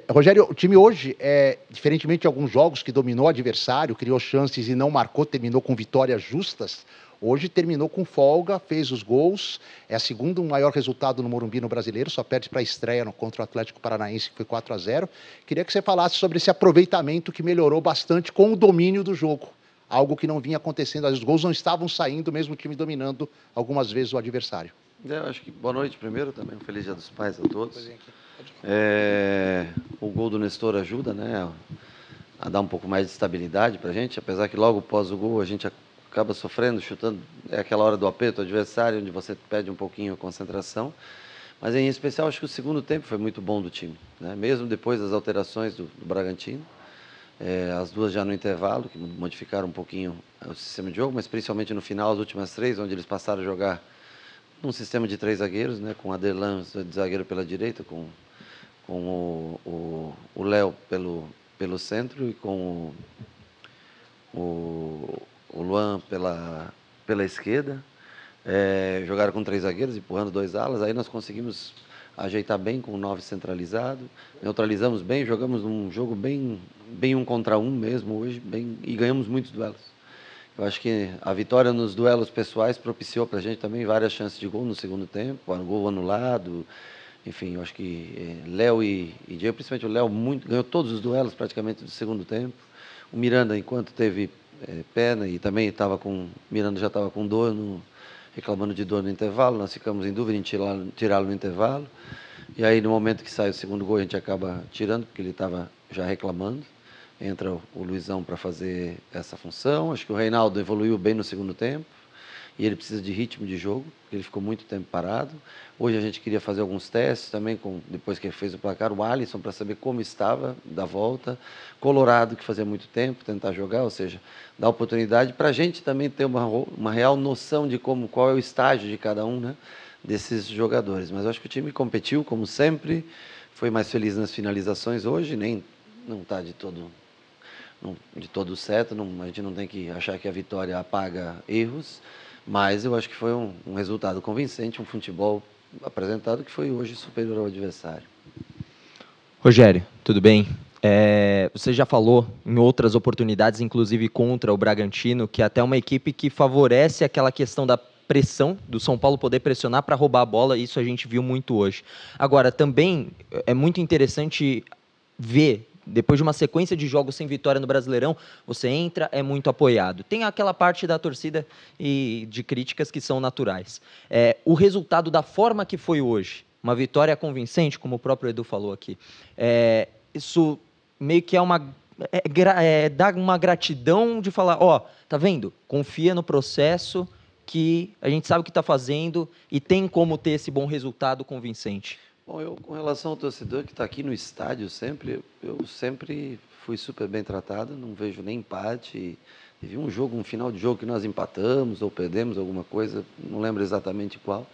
Rogério, o time hoje, diferentemente de alguns jogos que dominou o adversário, criou chances e não marcou, terminou com vitórias justas, hoje terminou com folga, fez os gols, é o segundo maior resultado no Morumbi no Brasileiro, só perde para a estreia contra o Atlético Paranaense, que foi 4-0. Queria que você falasse sobre esse aproveitamento que melhorou bastante com o domínio do jogo, algo que não vinha acontecendo, os gols não estavam saindo, mesmo o time dominando algumas vezes o adversário. Eu acho que boa noite primeiro, também um feliz Dia dos Pais a todos. O gol do Nestor ajuda, né, a dar um pouco mais de estabilidade para a gente, apesar que logo após o gol a gente acaba sofrendo, chutando, é aquela hora do aperto adversário, onde você perde um pouquinho a concentração, mas em especial acho que o segundo tempo foi muito bom do time, né, mesmo depois das alterações do Bragantino, as duas já no intervalo, que modificaram um pouquinho o sistema de jogo, mas principalmente no final, as últimas três, onde eles passaram a jogar num sistema de três zagueiros, né, com Aderlan de zagueiro pela direita, com o Léo pelo centro e com o Luan pela esquerda. Jogaram com três zagueiros, empurrando dois alas. Aí nós conseguimos ajeitar bem com o 9 centralizado, neutralizamos bem, jogamos um jogo bem um contra um mesmo hoje, e ganhamos muitos duelos. Eu acho que a vitória nos duelos pessoais propiciou para a gente também várias chances de gol no segundo tempo, gol anulado. Enfim, eu acho que Léo e Diego, principalmente o Léo, ganhou todos os duelos praticamente do segundo tempo. O Miranda, enquanto teve perna e também Miranda já estava com dor, reclamando de dor no intervalo, nós ficamos em dúvida em tirá-lo no intervalo. E aí, no momento que sai o segundo gol, a gente acaba tirando, porque ele estava já reclamando. Entra o Luizão para fazer essa função. Acho que o Reinaldo evoluiu bem no segundo tempo. E ele precisa de ritmo de jogo, porque ele ficou muito tempo parado. Hoje a gente queria fazer alguns testes também, depois que ele fez o placar, o Alisson, para saber como estava da volta. Colorado, que fazia muito tempo, tentar jogar, ou seja, dar oportunidade para a gente também ter uma real noção de qual é o estágio de cada um, né, desses jogadores. Mas eu acho que o time competiu, como sempre, foi mais feliz nas finalizações hoje, nem não está de todo certo, a gente não tem que achar que a vitória apaga erros, mas eu acho que foi um resultado convincente, um futebol apresentado que foi hoje superior ao adversário. Rogério, tudo bem? Você já falou em outras oportunidades, inclusive contra o Bragantino, que é até uma equipe que favorece aquela questão da pressão, do São Paulo poder pressionar para roubar a bola, isso a gente viu muito hoje. Agora, também é muito interessante ver, depois de uma sequência de jogos sem vitória no Brasileirão, você entra, é muito apoiado. Tem aquela parte da torcida e de críticas que são naturais. O resultado da forma que foi hoje, uma vitória convincente, como o próprio Edu falou aqui, isso meio que dá uma gratidão de falar, tá vendo? Confia no processo, que a gente sabe o que está fazendo e tem como ter esse bom resultado convincente. Bom, eu, com relação ao torcedor que está aqui no estádio eu sempre fui super bem tratado, não vejo nem empate. Teve um final de jogo que nós empatamos ou perdemos alguma coisa, não lembro exatamente qual,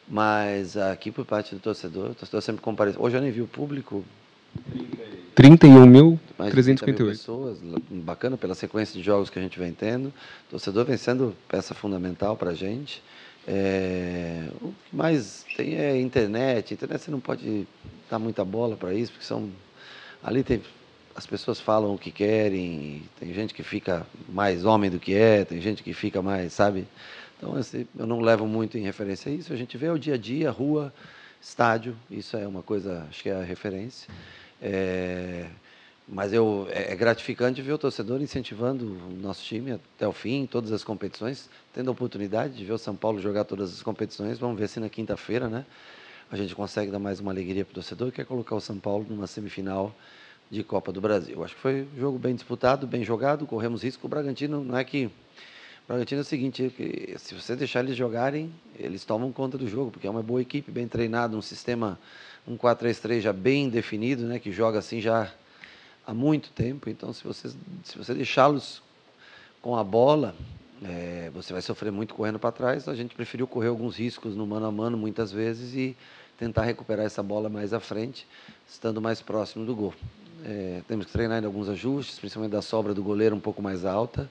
mas aqui por parte do torcedor, o torcedor sempre compareceu. Hoje eu nem vi o público. 31.358 pessoas, bacana pela sequência de jogos que a gente vem tendo. O torcedor vem sendo peça fundamental para a gente. O que mais tem é internet. Internet você não pode dar muita bola para isso, porque ali as pessoas falam o que querem, tem gente que fica mais homem do que tem gente que fica mais, sabe? Então, eu não levo muito em referência a isso. A gente vê o dia a dia, rua, estádio, isso é uma coisa, acho que é a referência. Mas é gratificante ver o torcedor incentivando o nosso time até o fim, todas as competições, tendo a oportunidade de ver o São Paulo jogar todas as competições. Vamos ver se na quinta-feira, né, a gente consegue dar mais uma alegria para o torcedor, que é colocar o São Paulo numa semifinal de Copa do Brasil. Acho que foi um jogo bem disputado, bem jogado, corremos risco. O Bragantino, não é que... O Bragantino é o seguinte, que se você deixar eles jogarem, eles tomam conta do jogo, porque é uma boa equipe, bem treinada, um sistema, um 4-3-3 já bem definido, né, que joga assim já há muito tempo. Então, se você deixá-los com a bola, você vai sofrer muito correndo para trás. A gente preferiu correr alguns riscos no mano a mano muitas vezes e tentar recuperar essa bola mais à frente, estando mais próximo do gol. Temos que treinar ainda alguns ajustes, principalmente da sobra do goleiro um pouco mais alta,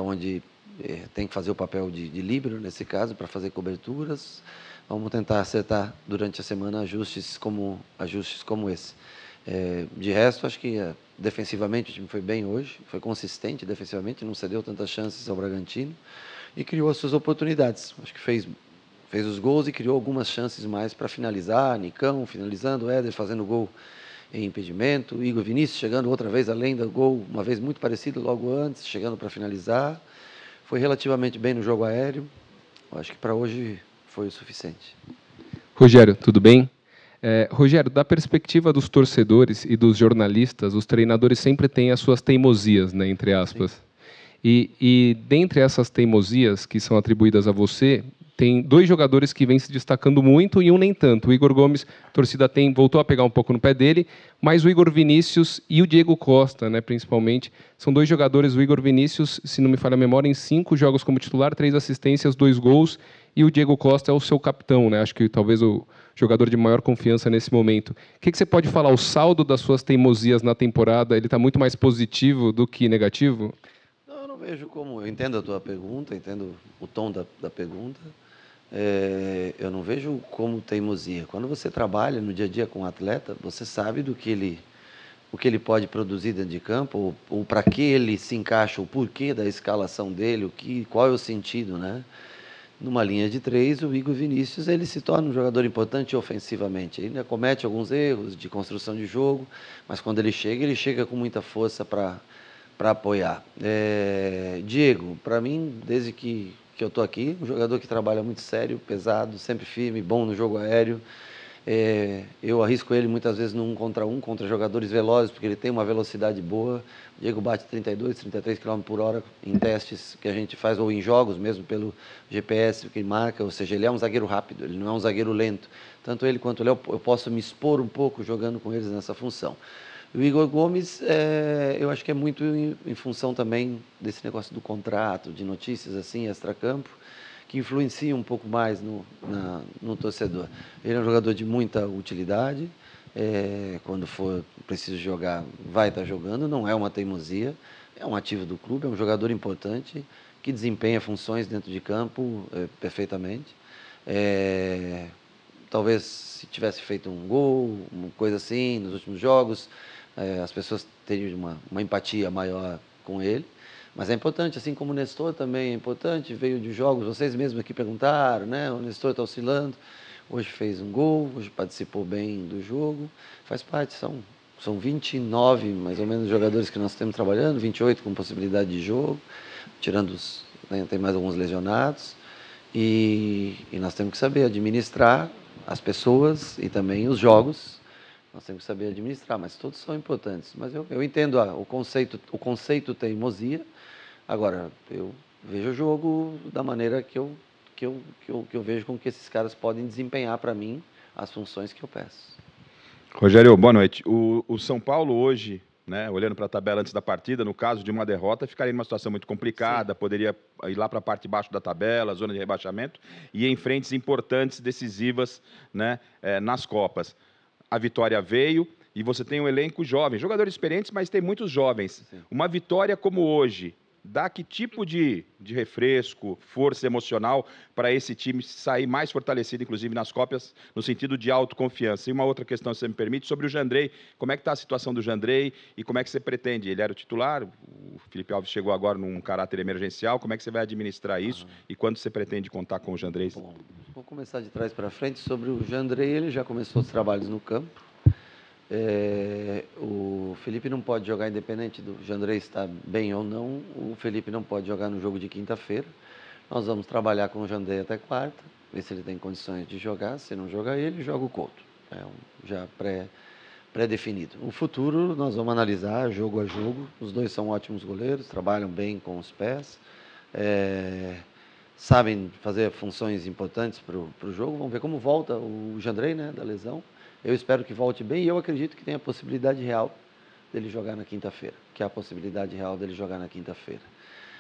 onde tem que fazer o papel de líbero, nesse caso, para fazer coberturas. Vamos tentar acertar durante a semana ajustes como esse. De resto, acho que defensivamente o time foi bem hoje, foi consistente defensivamente, não cedeu tantas chances ao Bragantino e criou as suas oportunidades. Acho que fez os gols e criou algumas chances mais para finalizar. Nicão finalizando, Éder fazendo gol em impedimento, Igor Vinícius chegando outra vez além do gol, uma vez muito parecido logo antes, chegando para finalizar. Foi relativamente bem no jogo aéreo. Eu acho que para hoje foi o suficiente. Rogério, tudo bem? Rogério, da perspectiva dos torcedores e dos jornalistas, os treinadores sempre têm as suas teimosias, né, entre aspas. E dentre essas teimosias que são atribuídas a você, tem 2 jogadores que vêm se destacando muito e um nem tanto. O Igor Gomes, a torcida voltou a pegar um pouco no pé dele, mas o Igor Vinícius e o Diego Costa, né, principalmente, são 2 jogadores. O Igor Vinícius, se não me falha a memória, em 5 jogos como titular, 3 assistências, 2 gols, e o Diego Costa é o seu capitão, né? Acho que talvez o jogador de maior confiança nesse momento. O que você pode falar? O saldo das suas teimosias na temporada, ele está muito mais positivo do que negativo? Não, eu não vejo como... Eu entendo a tua pergunta, entendo o tom da pergunta. Eu não vejo como teimosia. Quando você trabalha no dia a dia com um atleta, você sabe o que ele pode produzir dentro de campo, ou para que ele se encaixa, o porquê da escalação dele, qual é o sentido, né? Numa linha de 3, o Igor Vinícius ele se torna um jogador importante ofensivamente. Ele ainda comete alguns erros de construção de jogo, mas quando ele chega com muita força para apoiar. Diego, para mim, desde que eu estou aqui, um jogador que trabalha muito sério, pesado, sempre firme, bom no jogo aéreo. Eu arrisco ele muitas vezes no 1 contra 1, contra jogadores velozes, porque ele tem uma velocidade boa. O Diego bate 32, 33 km por hora em testes que a gente faz, ou em jogos mesmo, pelo GPS que ele marca. Ou seja, ele é um zagueiro rápido, ele não é um zagueiro lento. Tanto ele quanto o Léo, eu posso me expor um pouco jogando com eles nessa função. O Igor Gomes, eu acho que é muito em função também desse negócio do contrato, de notícias assim, extracampo, que influencia um pouco mais no torcedor. Ele é um jogador de muita utilidade, quando for preciso jogar, vai estar jogando, não é uma teimosia, é um ativo do clube, é um jogador importante, que desempenha funções dentro de campo perfeitamente. Talvez se tivesse feito um gol, uma coisa assim, nos últimos jogos, as pessoas teriam uma empatia maior com ele. Mas é importante, assim como o Nestor também é importante, veio de jogos, vocês mesmos aqui perguntaram, né? O Nestor está oscilando, hoje fez um gol, hoje participou bem do jogo, faz parte, são 29 mais ou menos jogadores que nós temos trabalhando, 28 com possibilidade de jogo, tirando né, tem mais alguns lesionados, e nós temos que saber administrar as pessoas e também os jogos. Nós temos que saber administrar, mas todos são importantes. Mas eu entendo o conceito teimosia. Agora, eu vejo o jogo da maneira que eu vejo com que esses caras podem desempenhar para mim as funções que eu peço. Rogério, boa noite. O São Paulo hoje, né, olhando para a tabela antes da partida, no caso de uma derrota, ficaria numa situação muito complicada, sim, poderia ir lá para a parte de baixo da tabela, zona de rebaixamento, e em frentes importantes, decisivas, né, nas Copas. A vitória veio e você tem um elenco jovem, jogadores experientes, mas tem muitos jovens. Sim. Uma vitória como hoje, dá que tipo de refresco, força emocional para esse time sair mais fortalecido, inclusive nas Copas, no sentido de autoconfiança? E uma outra questão, se você me permite, sobre o Jandrei. Como é que está a situação do Jandrei e como é que você pretende? Ele era o titular, o Felipe Alves chegou agora num caráter emergencial. Como é que você vai administrar isso e quando você pretende contar com o Jandrei? Bom, vou começar de trás para frente. Sobre o Jandrei, ele já começou os trabalhos no campo. O Felipe não pode jogar, independente do Jandrei estar bem ou não, o Felipe não pode jogar no jogo de quinta-feira. Nós vamos trabalhar com o Jandrei até quarta, ver se ele tem condições de jogar. Se não jogar ele, joga o Couto. Já pré-definido. O futuro nós vamos analisar jogo a jogo. Os dois são ótimos goleiros, trabalham bem com os pés, sabem fazer funções importantes para o jogo. Vamos ver como volta o Jandrei, né, da lesão. Eu espero que volte bem e eu acredito que tem a possibilidade real dele jogar na quinta-feira.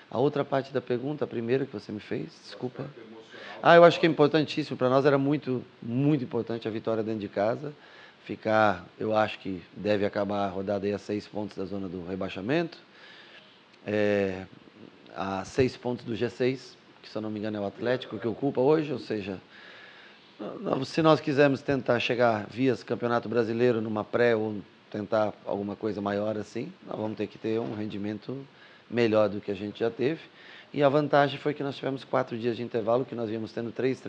A outra parte da pergunta, a primeira que você me fez, desculpa. Eu acho que é importantíssimo. Para nós era muito, muito importante a vitória dentro de casa. Eu acho que deve acabar a rodada aí a 6 pontos da zona do rebaixamento. A 6 pontos do G6, que se eu não me engano é o Atlético que ocupa hoje, ou seja... Se nós quisermos tentar chegar via Campeonato Brasileiro numa pré ou tentar alguma coisa maior assim, nós vamos ter que ter um rendimento melhor do que a gente já teve. E a vantagem foi que nós tivemos 4 dias de intervalo, que nós íamos tendo 3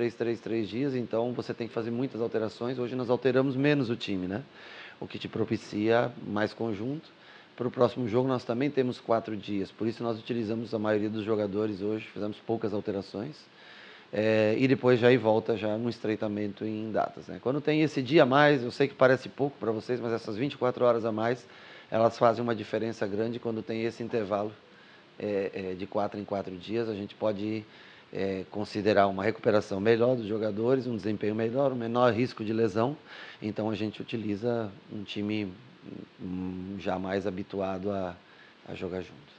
dias, então você tem que fazer muitas alterações. Hoje nós alteramos menos o time, né? O que te propicia mais conjunto. Para o próximo jogo nós também temos 4 dias, por isso nós utilizamos a maioria dos jogadores hoje, fizemos poucas alterações. E depois já volta já no estreitamento em datas, né? Quando tem esse dia a mais, eu sei que parece pouco para vocês, mas essas 24 horas a mais, elas fazem uma diferença grande quando tem esse intervalo de 4 em 4 dias. A gente pode considerar uma recuperação melhor dos jogadores, um desempenho melhor, um menor risco de lesão. Então a gente utiliza um time já mais habituado a jogar juntos.